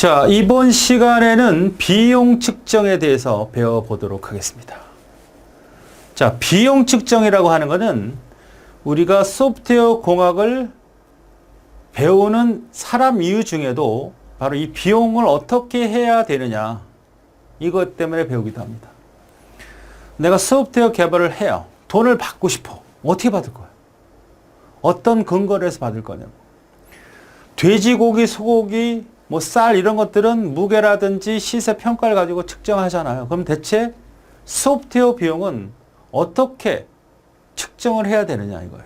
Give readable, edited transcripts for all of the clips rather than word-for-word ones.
자, 이번 시간에는 비용 측정에 대해서 배워보도록 하겠습니다. 자, 비용 측정이라고 하는 것은 우리가 소프트웨어 공학을 배우는 사람 이유 중에도 바로 이 비용을 어떻게 해야 되느냐, 이것 때문에 배우기도 합니다. 내가 소프트웨어 개발을 해요. 돈을 받고 싶어. 어떻게 받을 거야? 어떤 근거를 해서 받을 거냐고. 돼지고기, 소고기, 뭐 쌀 이런 것들은 무게라든지 시세 평가를 가지고 측정하잖아요. 그럼 대체 소프트웨어 비용은 어떻게 측정을 해야 되느냐 이거예요.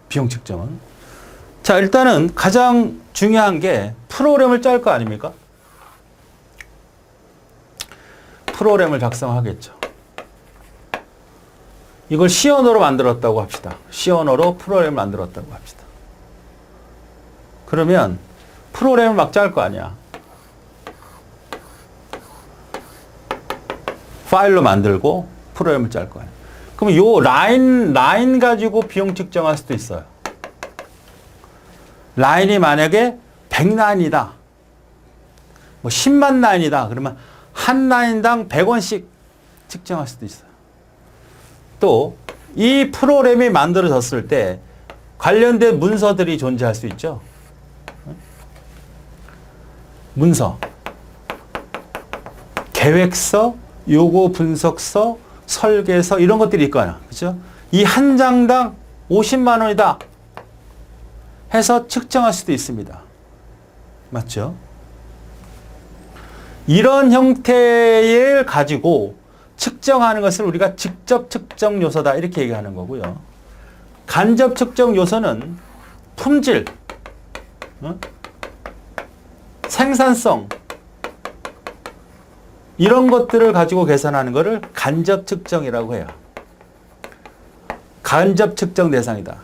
비용 측정은. 자, 일단은 가장 중요한 게 프로그램을 짤 거 아닙니까? 프로그램을 작성하겠죠. 이걸 C 언어로 만들었다고 합시다. C 언어로 프로그램을 만들었다고 합시다. 그러면 프로그램을 막 짤 거 아니야. 파일로 만들고 프로그램을 짤 거 아니야. 그럼 요 라인 가지고 비용 측정할 수도 있어요. 라인이 만약에 100라인이다. 뭐 10만 라인이다. 그러면 한 라인당 100원씩 측정할 수도 있어요. 또 이 프로그램이 만들어졌을 때 관련된 문서들이 존재할 수 있죠. 문서, 계획서, 요구 분석서, 설계서 이런 것들이 있거나, 그렇죠? 이 한 장당 50만 원이다 해서 측정할 수도 있습니다. 맞죠? 이런 형태를 가지고 측정하는 것을 우리가 직접 측정 요소다 이렇게 얘기하는 거고요. 간접 측정 요소는 품질, 생산성 이런 것들을 가지고 계산하는 것을 간접 측정이라고 해요. 간접 측정 대상이다.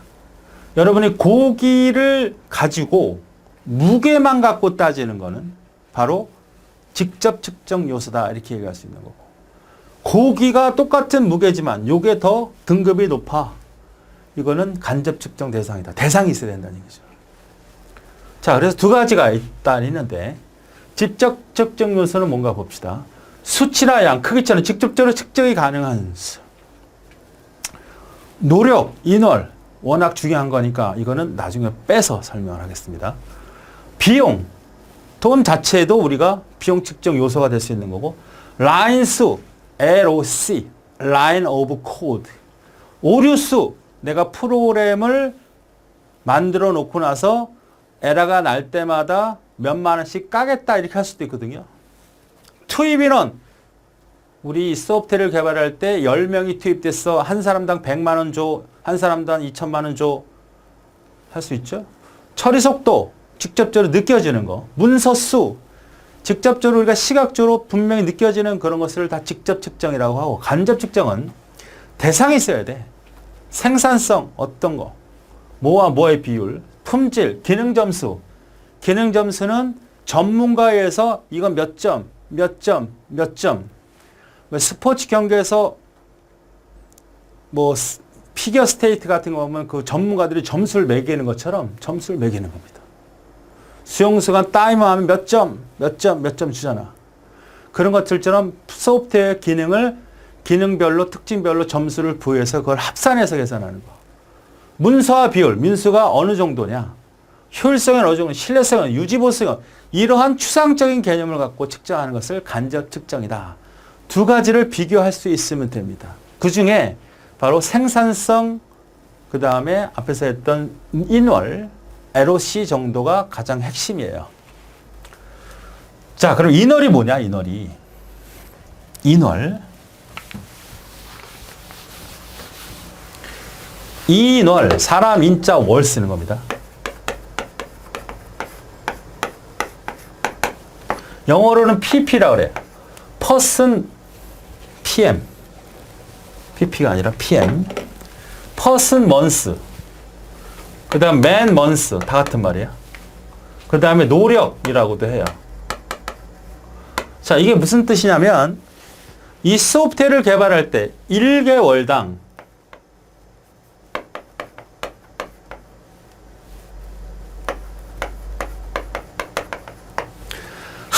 여러분이 고기를 가지고 무게만 갖고 따지는 것은 바로 직접 측정 요소다 이렇게 얘기할 수 있는 거고, 고기가 똑같은 무게지만 요게 더 등급이 높아, 이거는 간접 측정 대상이다. 대상이 있어야 된다는 얘기죠. 자, 그래서 두 가지가 있는데 직접 측정 요소는 뭔가 봅시다. 수치나 양, 크기처럼 직접적으로 측정이 가능한 수. 노력, 인월, 워낙 중요한 거니까 이거는 나중에 빼서 설명을 하겠습니다. 비용, 돈 자체도 우리가 비용 측정 요소가 될 수 있는 거고, 라인 수, LOC, Line of Code, 오류 수, 내가 프로그램을 만들어 놓고 나서 에러가 날 때마다 몇만 원씩 까겠다 이렇게 할 수도 있거든요. 투입 인원, 우리 소프트웨어를 개발할 때 10명이 투입됐어. 한 사람당 100만 원 줘. 한 사람당 2천만 원 줘. 할 수 있죠. 처리 속도, 직접적으로 느껴지는 거. 문서 수, 직접적으로 우리가 시각적으로 분명히 느껴지는 그런 것을 다 직접 측정이라고 하고, 간접 측정은 대상이 있어야 돼. 생산성, 어떤 거. 뭐와 뭐의 비율, 품질, 기능 점수. 기능 점수는 전문가에 의해서 이건 몇 점, 몇 점, 몇 점. 스포츠 경기에서 뭐 피겨 스테이트 같은 거 보면 그 전문가들이 점수를 매기는 것처럼 점수를 매기는 겁니다. 수용수가 타이머하면 몇 점, 몇 점, 몇 점 주잖아. 그런 것들처럼 소프트웨어 기능을 기능별로, 특징별로 점수를 부여해서 그걸 합산해서 계산하는 거. 문서와 비율, 민수가 어느 정도냐, 효율성은 어느 정도, 신뢰성은, 유지보수성은, 이러한 추상적인 개념을 갖고 측정하는 것을 간접 측정이다. 두 가지를 비교할 수 있으면 됩니다. 그 중에 바로 생산성, 그 다음에 앞에서 했던 인월, LOC 정도가 가장 핵심이에요. 자, 그럼 인월이 뭐냐, 인월이. 인월. 인월, 사람 인자 월 쓰는 겁니다. 영어로는 pp라고 그래요. person, PM. pp가 아니라 PM. person months. 그 다음 man months. 다 같은 말이야. 그 다음에 노력이라고도 해요. 자, 이게 무슨 뜻이냐면 이 소프트웨어를 개발할 때 1개월당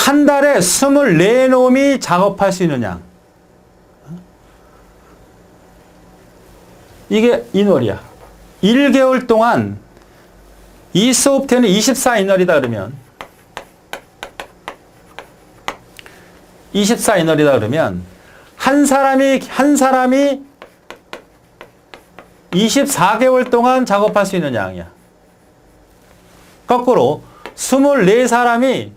한 달에 24놈이 작업할 수 있는 양. 이게 인월이야. 1개월 동안 이 소프트웨어는 24인월이다 그러면 24인월이다 그러면 한 사람이 24개월 동안 작업할 수 있는 양이야. 거꾸로 24사람이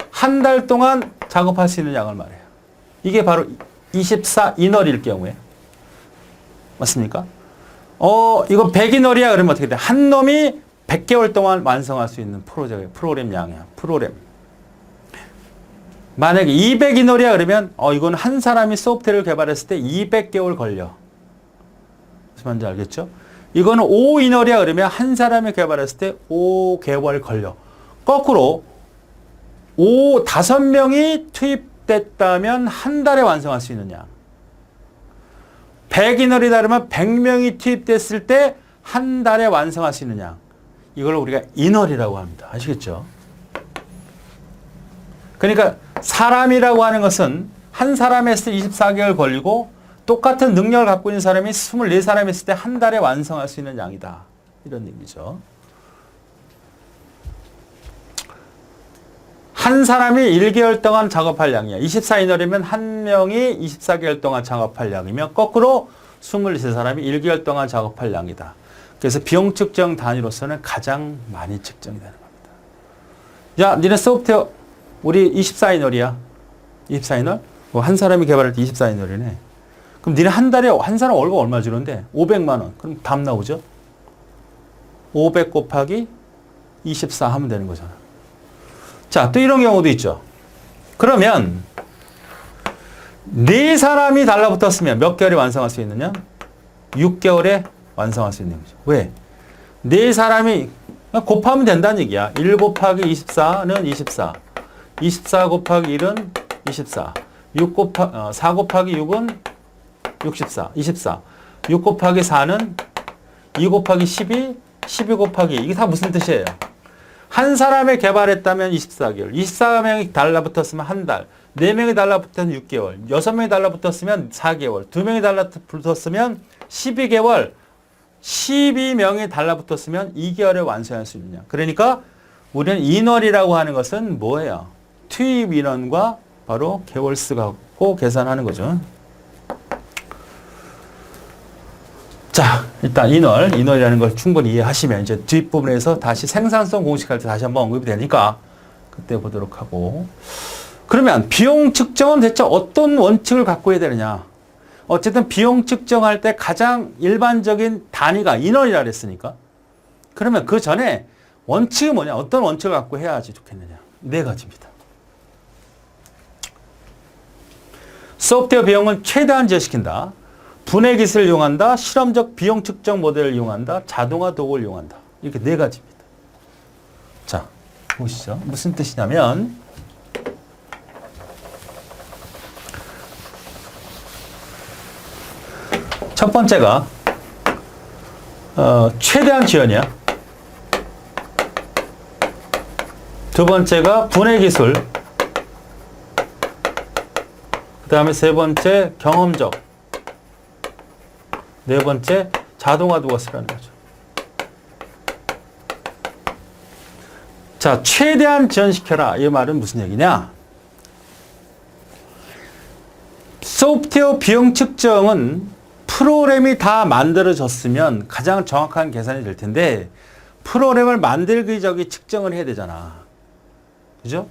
한 달 동안 작업할 수 있는 양을 말해요. 이게 바로 24인월일 경우에. 맞습니까? 이거 100인월이야 그러면 어떻게 돼? 한 놈이 100개월 동안 완성할 수 있는 프로그램 양이야. 프로그램. 만약에 200인월이야 그러면 이건 한 사람이 소프트웨어를 개발했을 때 200개월 걸려. 무슨 말인지 알겠죠? 이거는 5인월이야 그러면 한 사람이 개발했을 때 5개월 걸려. 거꾸로 5명이 투입됐다면 한 달에 완성할 수 있는 양. 100인월이다 그러면 100명이 투입됐을 때 한 달에 완성할 수 있는 양. 이걸 우리가 인월이라고 합니다. 아시겠죠? 그러니까 사람이라고 하는 것은 한 사람 했을 때 24개월 걸리고 똑같은 능력을 갖고 있는 사람이 24사람 했을 때 한 달에 완성할 수 있는 양이다. 이런 얘기죠. 한 사람이 1개월 동안 작업할 양이야. 24인월이면 한 명이 24개월 동안 작업할 양이며 거꾸로 23사람이 1개월 동안 작업할 양이다. 그래서 비용 측정 단위로서는 가장 많이 측정이 되는 겁니다. 야, 니네 소프트웨어 우리 24인월이야. 24인월? 한 사람이 개발할 때 24인월이네. 그럼 니네 한 달에 한 사람 월급 얼마 주는데? 500만 원. 그럼 답 나오죠? 500 곱하기 24 하면 되는 거잖아. 자, 또 이런 경우도 있죠. 그러면 네 사람이 달라붙었으면 몇 개월에 완성할 수 있느냐? 6개월에 완성할 수 있는 거죠. 왜? 네 사람이 곱하면 된다는 얘기야. 1 곱하기 24는 24. 24 곱하기 1은 24. 4 곱하기 6은 64. 24. 6 곱하기 4는 2 곱하기 12. 12 곱하기 2. 이게 다 무슨 뜻이에요? 한 사람이 개발했다면 24개월. 24명이 달라붙었으면 한 달. 4명이 달라붙었으면 6개월. 6명이 달라붙었으면 4개월. 2명이 달라붙었으면 12개월. 12명이 달라붙었으면 2개월에 완성할 수 있느냐. 그러니까 우리는 인월이라고 하는 것은 뭐예요? 투입 인원과 바로 개월수 갖고 계산하는 거죠. 자, 일단 인월이라는 걸 충분히 이해하시면 이제 뒷부분에서 다시 생산성 공식할 때 다시 한번 언급이 되니까 그때 보도록 하고. 그러면 비용 측정은 대체 어떤 원칙을 갖고 해야 되느냐? 어쨌든 비용 측정할 때 가장 일반적인 단위가 인원이라 그랬으니까. 그러면 그 전에 원칙이 뭐냐? 어떤 원칙을 갖고 해야지 좋겠느냐? 4가지입니다. 소프트웨어 비용은 최대한 제어시킨다. 분해 기술을 이용한다. 실험적 비용 측정 모델을 이용한다. 자동화 도구를 이용한다. 이렇게 4가지입니다. 자, 보시죠. 무슨 뜻이냐면 첫 번째가 최대한 지연이야. 두 번째가 분해 기술. 그 다음에 세 번째 경험적. 네 번째 자동화 도구가 쓰라는 거죠. 자, 최대한 지연시켜라. 이 말은 무슨 얘기냐? 소프트웨어 비용 측정은 프로그램이 다 만들어졌으면 가장 정확한 계산이 될 텐데 프로그램을 만들기 전에 측정을 해야 되잖아. 그죠?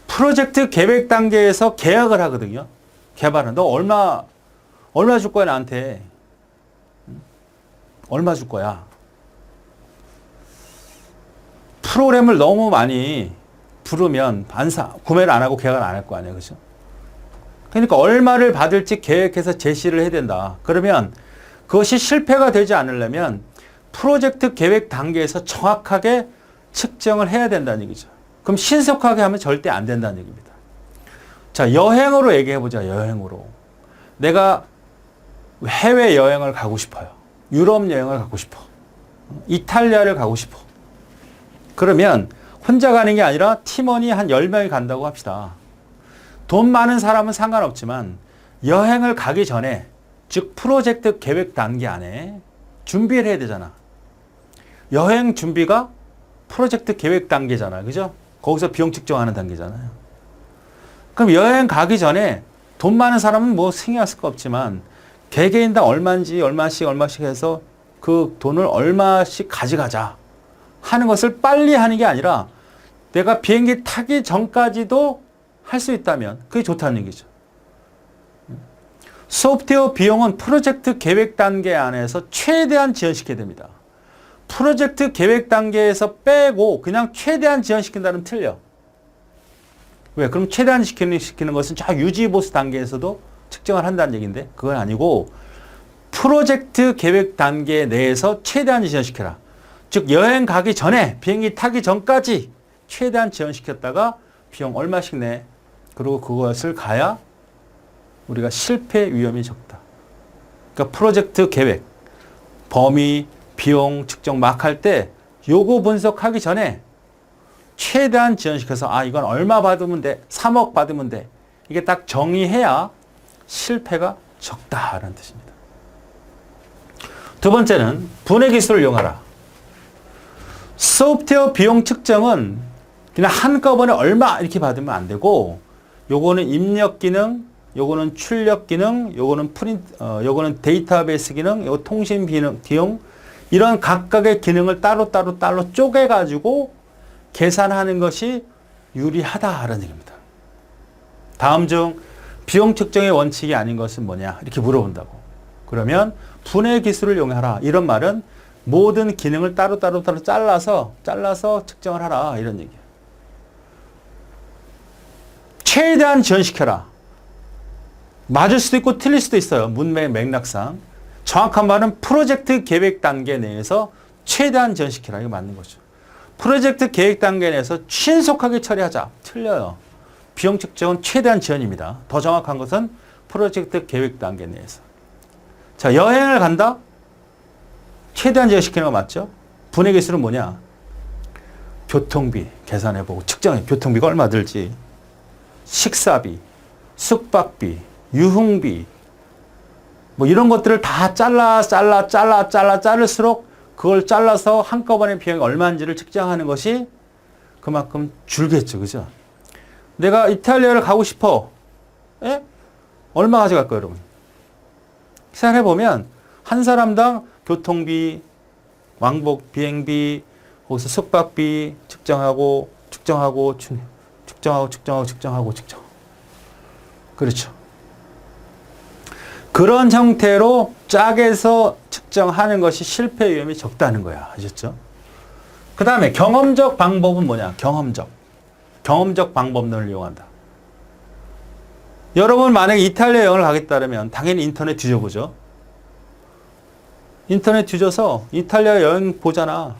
프로젝트 계획 단계에서 계약을 하거든요. 개발은. 너 얼마 줄 거야, 나한테? 얼마 줄 거야? 프로그램을 너무 많이 부르면 구매를 안 하고 계약을 안 할 거 아니에요. 그죠? 그러니까 얼마를 받을지 계획해서 제시를 해야 된다. 그러면 그것이 실패가 되지 않으려면 프로젝트 계획 단계에서 정확하게 측정을 해야 된다는 얘기죠. 그럼 신속하게 하면 절대 안 된다는 얘기입니다. 자, 여행으로 얘기해 보자. 여행으로. 내가 해외 여행을 가고 싶어요. 유럽 여행을 가고 싶어. 이탈리아를 가고 싶어. 그러면 혼자 가는 게 아니라 팀원이 한 10명이 간다고 합시다. 돈 많은 사람은 상관없지만 여행을 가기 전에, 즉 프로젝트 계획 단계 안에 준비를 해야 되잖아. 여행 준비가 프로젝트 계획 단계잖아. 그죠? 거기서 비용 측정하는 단계잖아요. 그럼 여행 가기 전에 돈 많은 사람은 뭐 신경 쓸 거 없지만 개개인당 얼마씩 해서 그 돈을 얼마씩 가져가자 하는 것을 빨리 하는 게 아니라 내가 비행기 타기 전까지도 할 수 있다면 그게 좋다는 얘기죠. 소프트웨어 비용은 프로젝트 계획 단계 안에서 최대한 지연시켜야 됩니다. 프로젝트 계획 단계에서 빼고 그냥 최대한 지연시킨다면 틀려. 왜? 그럼 최대한 시키는 것은 저 유지 보수 단계에서도 측정을 한다는 얘기인데 그건 아니고 프로젝트 계획 단계 내에서 최대한 지연시켜라. 즉 여행 가기 전에 비행기 타기 전까지 최대한 지연시켰다가 비용 얼마씩 내. 그리고 그것을 가야 우리가 실패 위험이 적다. 그러니까 프로젝트 계획, 범위, 비용 측정 막 할 때 요거 분석하기 전에 최대한 지연시켜서 이건 얼마 받으면 돼. 3억 받으면 돼. 이게 딱 정의해야 실패가 적다라는 뜻입니다. 두 번째는 분해 기술을 이용하라. 소프트웨어 비용 측정은 그냥 한꺼번에 얼마 이렇게 받으면 안 되고 요거는 입력 기능, 요거는 출력 기능, 요거는 데이터베이스 기능, 요거 통신 비용 이런 각각의 기능을 따로 쪼개가지고 계산하는 것이 유리하다라는 얘기입니다. 다음 중 비용 측정의 원칙이 아닌 것은 뭐냐 이렇게 물어본다고. 그러면 분해 기술을 이용하라. 이런 말은 모든 기능을 따로 잘라서 측정을 하라 이런 얘기예요. 최대한 지연시켜라. 맞을 수도 있고 틀릴 수도 있어요. 문맥 맥락상. 정확한 말은 프로젝트 계획 단계 내에서 최대한 지연시켜라. 이거 맞는 거죠. 프로젝트 계획 단계 내에서 신속하게 처리하자. 틀려요. 비용 측정은 최대한 지연입니다. 더 정확한 것은 프로젝트 계획 단계 내에서. 자, 여행을 간다? 최대한 지연시키는 거 맞죠? 분해 기술은 뭐냐? 교통비 계산해보고 측정해. 교통비가 얼마 들지? 식사비, 숙박비, 유흥비 뭐 이런 것들을 다 자를수록 그걸 잘라서 한꺼번에 비용이 얼마인지를 측정하는 것이 그만큼 줄겠죠. 그죠? 내가 이탈리아를 가고 싶어. 에? 얼마 가져갈 거예요, 여러분? 계산해보면 한 사람당 교통비, 왕복 비행비, 거기서 숙박비 측정하고. 그렇죠. 그런 형태로 짝에서 측정하는 것이 실패 위험이 적다는 거야. 아셨죠? 그 다음에 경험적 방법은 뭐냐? 경험적 방법론을 이용한다. 여러분 만약에 이탈리아 여행을 가겠다면 당연히 인터넷 뒤져보죠. 인터넷 뒤져서 이탈리아 여행 보잖아.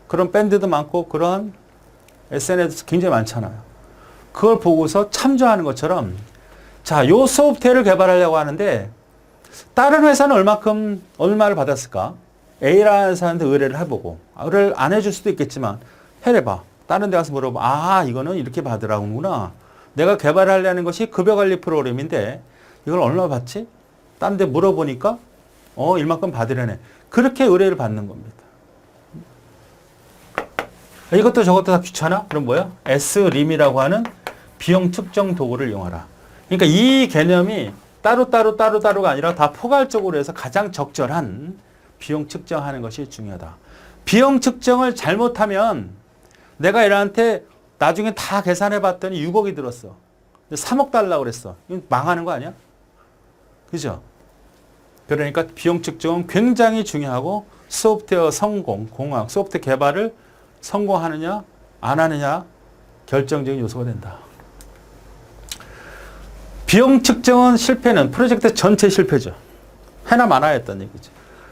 그런 밴드도 많고 그런 SNS 굉장히 많잖아요. 그걸 보고서 참조하는 것처럼 자, 요 소프트웨어를 개발하려고 하는데 다른 회사는 얼마를 받았을까? A라는 회사한테 의뢰를 해보고 의뢰를 안 해줄 수도 있겠지만 해봐. 다른 데 가서 물어봐. 이거는 이렇게 받으라구나. 내가 개발하려는 것이 급여관리 프로그램인데 이걸 얼마 받지? 딴 데 물어보니까 이만큼 받으려네. 그렇게 의뢰를 받는 겁니다. 이것도 저것도 다 귀찮아? 그럼 뭐야? SRIM이라고 하는 비용 측정 도구를 이용하라. 그러니까 이 개념이 따로가 아니라 다 포괄적으로 해서 가장 적절한 비용 측정하는 것이 중요하다. 비용 측정을 잘못하면 내가 얘한테 나중에 다 계산해 봤더니 6억이 들었어. 3억 달라고 그랬어. 이건 망하는 거 아니야? 그죠? 그러니까 비용 측정은 굉장히 중요하고 소프트웨어 소프트웨어 개발을 성공하느냐 안 하느냐 결정적인 요소가 된다. 비용 측정은 실패는 프로젝트 전체 실패죠. 해나 마나였던 얘기죠.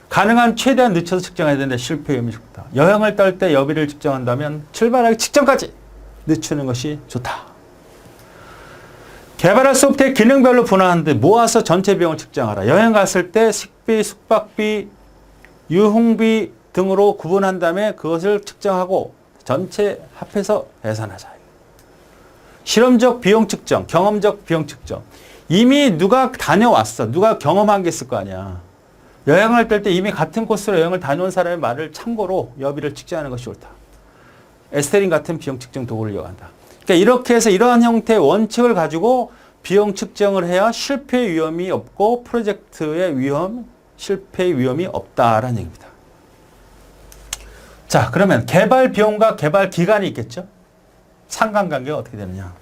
가능한 최대한 늦춰서 측정해야 되는데 실패 위험이 적다. 여행을 딸 때 여비를 측정한다면 출발하기 직전까지 늦추는 것이 좋다. 개발할 소프트웨어 기능별로 분할하는데 모아서 전체 비용을 측정하라. 여행 갔을 때 식비, 숙박비, 유흥비 등으로 구분한 다음에 그것을 측정하고 전체 합해서 계산하자. 실험적 비용 측정, 경험적 비용 측정. 이미 누가 다녀왔어. 누가 경험한 게 있을 거 아니야. 여행을 뗄 때 이미 같은 코스로 여행을 다녀온 사람의 말을 참고로 여비를 측정하는 것이 옳다. 에스테린 같은 비용 측정 도구를 이용한다. 그러니까 이렇게 해서 이러한 형태의 원칙을 가지고 비용 측정을 해야 실패 위험이 없고 프로젝트의 실패 위험이 없다라는 얘기입니다. 자, 그러면 개발 비용과 개발 기간이 있겠죠? 상관관계가 어떻게 되느냐?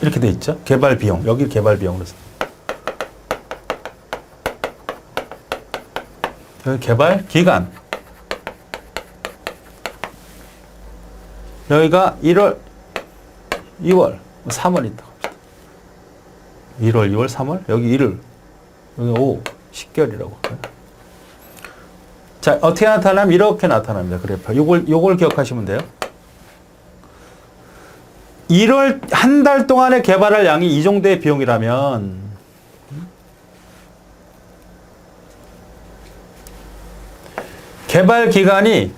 이렇게 돼 있죠? 개발 비용. 여기 개발 비용으로 써. 여기 개발 기간. 여기가 1월, 2월, 3월 있다. 1월, 2월, 3월, 여기 1월, 여기 5, 10개월이라고. 자, 어떻게 나타나면 이렇게 나타납니다. 그래프. 요걸 기억하시면 돼요. 1월 한 달 동안에 개발할 양이 이 정도의 비용이라면 개발 기간이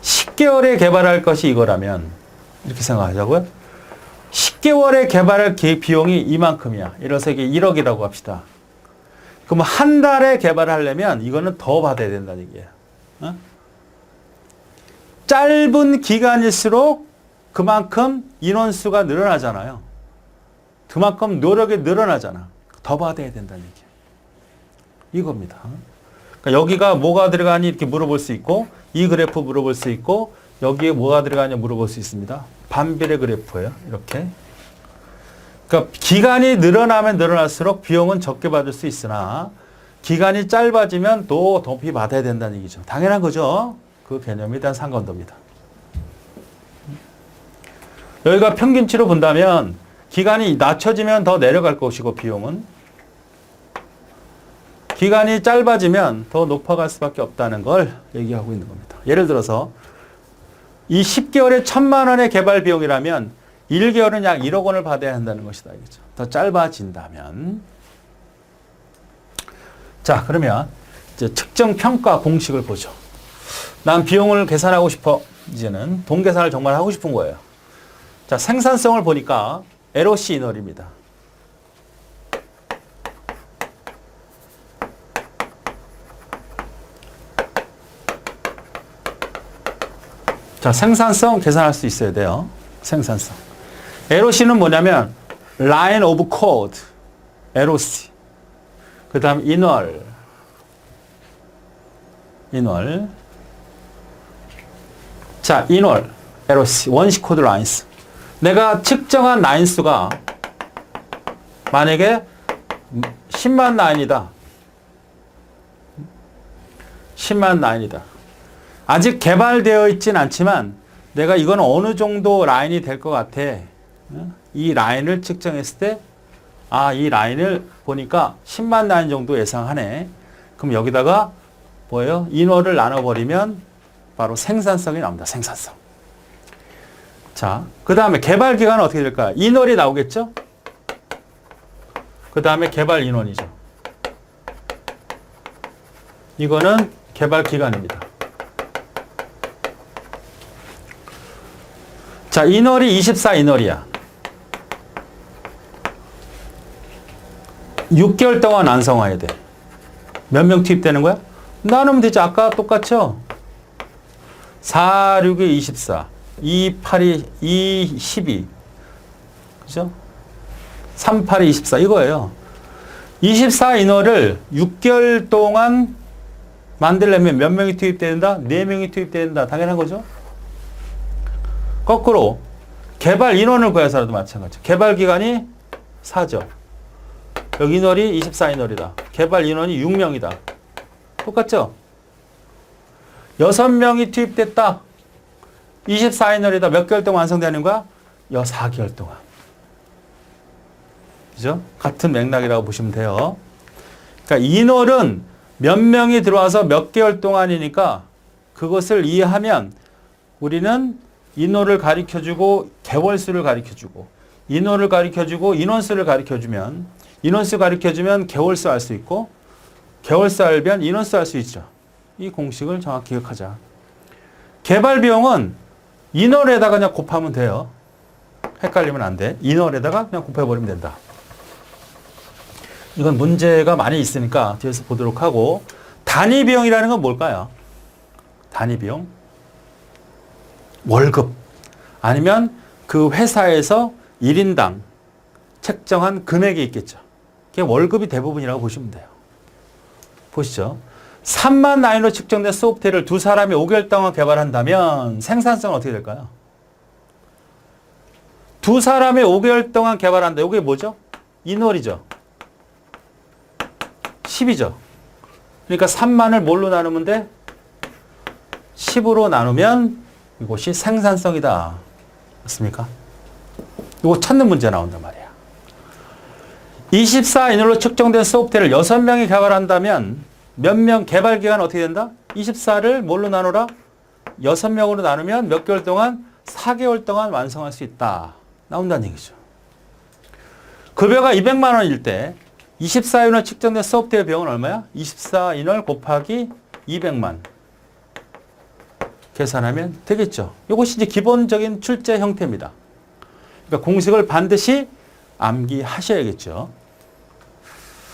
10개월에 개발할 것이 이거라면 이렇게 생각하자고요. 10개월에 개발할 비용이 이만큼이야. 이래서 이게 1억이라고 합시다. 그럼 한 달에 개발하려면 이거는 더 받아야 된다는 얘기예요. 어? 짧은 기간일수록 그만큼 인원수가 늘어나잖아요. 그만큼 노력이 늘어나잖아. 더 받아야 된다는 얘기예요. 이겁니다. 그러니까 여기가 뭐가 들어가니 이렇게 물어볼 수 있고 이 그래프 물어볼 수 있고 여기에 뭐가 들어가냐 물어볼 수 있습니다. 반비례 그래프예요. 이렇게. 그러니까 기간이 늘어나면 늘어날수록 비용은 적게 받을 수 있으나 기간이 짧아지면 또 높이 받아야 된다는 얘기죠. 당연한 거죠. 그 개념에 대한 상관도입니다. 여기가 평균치로 본다면 기간이 낮춰지면 더 내려갈 것이고 비용은 기간이 짧아지면 더 높아갈 수밖에 없다는 걸 얘기하고 있는 겁니다. 예를 들어서 이 10개월에 1,000만 원의 개발 비용이라면 1개월은 약 1억 원을 받아야 한다는 것이다. 이거죠. 더 짧아진다면. 자, 그러면 이제 측정 평가 공식을 보죠. 난 비용을 계산하고 싶어. 이제는 돈 계산을 정말 하고 싶은 거예요. 자, 생산성을 보니까 LOC 인월입니다. 자, 생산성 계산할 수 있어야 돼요. 생산성. LOC는 뭐냐면 Line of Code, LOC. 그 다음 인월. 자, 인월, LOC, 원시 코드 라인스. 내가 측정한 라인 수가 만약에 10만 라인이다. 10만 라인이다. 아직 개발되어 있진 않지만 내가 이건 어느 정도 라인이 될 것 같아. 이 라인을 측정했을 때 아, 이 라인을 보니까 10만 라인 정도 예상하네. 그럼 여기다가 뭐예요? 인월을 나눠버리면 바로 생산성이 나옵니다. 생산성. 자, 그 다음에 개발 기간은 어떻게 될까요? 인월이 나오겠죠? 그 다음에 개발 인원이죠. 이거는 개발 기간입니다. 자, 인월이 24 인월이야. 6개월 동안 완성해야 돼. 몇 명 투입되는 거야? 나누면 되지. 아까 똑같죠? 4, 6이 24. 2, 8이 2, 12. 그죠? 3, 8이 24. 이거예요. 24 인원을 6개월 동안 만들려면 몇 명이 투입된다? 4명이 투입된다. 당연한 거죠? 거꾸로 개발 인원을 구해서라도 마찬가지. 개발 기간이 4죠. 여기 인원이 24 인원이다. 개발 인원이 6명이다. 똑같죠? 6명이 투입됐다. 24 인원이다. 몇 개월 동안 완성되는 거야? 4개월 동안. 그죠? 같은 맥락이라고 보시면 돼요. 그러니까 인원은 몇 명이 들어와서 몇 개월 동안이니까 그것을 이해하면 우리는 인원을 가르쳐주고 개월수를 가르쳐주고 인원을 가르쳐주고 인원수를 가르쳐주면 인원수 가르쳐주면 개월수 알 수 있고 개월수 알면 인원수 알 수 있죠. 이 공식을 정확히 기억하자. 개발 비용은 인원에다가 그냥 곱하면 돼요. 헷갈리면 안 돼. 인원에다가 그냥 곱해버리면 된다. 이건 문제가 많이 있으니까 뒤에서 보도록 하고, 단위 비용이라는 건 뭘까요? 단위 비용? 월급. 아니면 그 회사에서 1인당 책정한 금액이 있겠죠. 그게 월급이 대부분이라고 보시면 돼요. 보시죠. 3만 단위로 측정된 소프트웨어를 두 사람이 5개월 동안 개발한다면 생산성은 어떻게 될까요? 두 사람이 5개월 동안 개발한다. 이게 뭐죠? 인월이죠. 10이죠. 그러니까 3만을 뭘로 나누면 돼? 10으로 나누면 이것이 생산성이다. 맞습니까? 이거 찾는 문제 나온단 말이야. 24인으로 측정된 소프트웨어를 6명이 개발한다면 몇 명 개발 기간 어떻게 된다? 24를 뭘로 나누라? 6명으로 나누면 몇 개월 동안? 4개월 동안 완성할 수 있다. 나온다는 얘기죠. 급여가 200만 원일 때 24인으로 측정된 소프트웨어 비용은 얼마야? 24인월 곱하기 200만. 계산하면 되겠죠. 이것이 이제 기본적인 출제 형태입니다. 그러니까 공식을 반드시 암기하셔야겠죠.